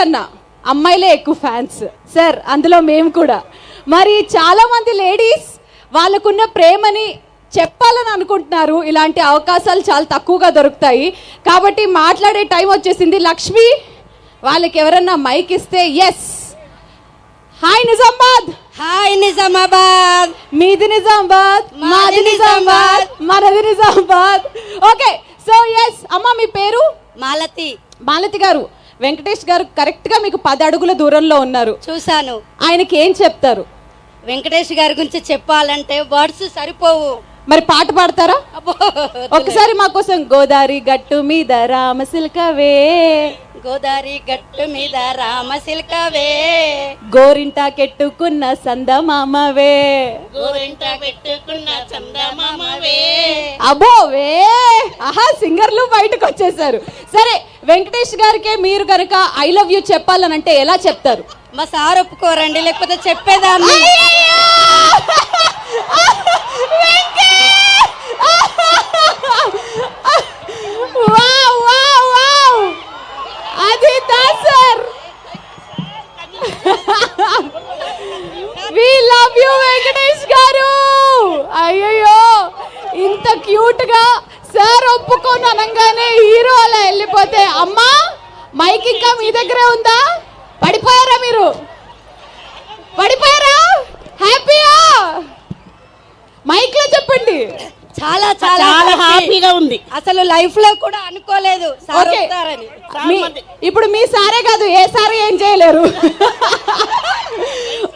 కన్నా అమ్మాయిలే ఎక్కువ ఫ్యాన్స్ సార్, అందులో మేము కూడా. మరి చాలా మంది లేడీస్ వాళ్ళకున్న ప్రేమని చెప్పాలని అనుకుంటున్నారు. ఇలాంటి అవకాశాలు చాలా తక్కువగా దొరుకుతాయి కాబట్టి మాట్లాడే టైం వచ్చేసింది. లక్ష్మి వాళ్ళకి ఎవరన్నా మైక్ ఇస్తే yes. Hi Nizamabad. Hi Nizamabad. మీది నిజామాబాద్, మాది నిజామాబాద్, మనది నిజామాబాద్. ఓకే, సో ఎస్ అమ్మ, మీ పేరు? మాలతి. మాలతి గారు, వెంకటేష్ గారు కరెక్ట్ గా మీకు 10 అడుగుల దూరంలో ఉన్నారు. చూశాను. ఆయనకి ఏం చెప్తారు? వెంకటేష్ గారి గురించి చెప్పాలంటే వర్డ్స్ సరిపోవు. మరి పాట పాడతారా? అబ్బో, ఒకసారి మా కోసం గోదారి గట్టు మీద రామసిల్కవే, గోదారి గట్టు మీద రామసిల్కవే, గోరింట కెట్టుకున్న సందమామవే, గోరింట పెట్టుకున్న చందమామవే. అబ్బోవే. ఆహా, సింగర్లు బయటకు వచ్చేసారు. సరే, వెంకటేష్ గారికే మీరు కనుక ఐ లవ్ యూ చెప్పాలనంటే ఎలా చెప్తారు? మా సార్ ఒప్పుకోరండి, లేకపోతే చెప్పేదాన్ని. అది sir, we love you Venkatesh garu. అయ్యయ్యో, ఇంత క్యూట్ గా సార్ ఒప్పుకొని అనగానే హీరో అలా వెళ్ళిపోతే, అమ్మా మైక్ ఇంకా మీ దగ్గరే ఉందా? పడిపోయారా మీరు? పడిపోయారా? హ్యాపీయా? మైక్ లో చెప్పండి. చాలా చాలా చాలా హ్యాపీగా ఉంది. అసలు లైఫ్ లో కూడా అనుకోలేదు సార్ వస్తారని. ఇప్పుడు మీ సారే కాదు, ఏ సారే ఏం చేయలేరు.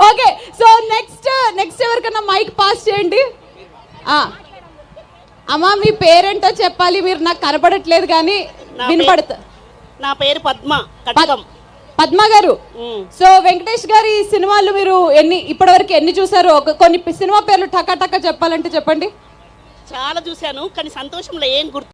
ఓకే, సో నెక్స్ట్ ఎవరికన్నా మైక్ పాస్ చేయండి. అమ్మా, మీ పేరేంటో చెప్పాలి. మీరు నాకు కనపడట్లేదు కానీ వినపడతా. నా పేరు పద్మ కటకం. పద్మ గారు, సో వెంకటేష్ గారి సినిమాలు మీరు ఇప్పటివరకు ఎన్ని చూసారు? కొన్ని సినిమా పేర్లు టకా టకా చెప్పాలంటే చెప్పండి. చాలా చూశాను, కానీ సంతోషంలో ఏం గుర్తు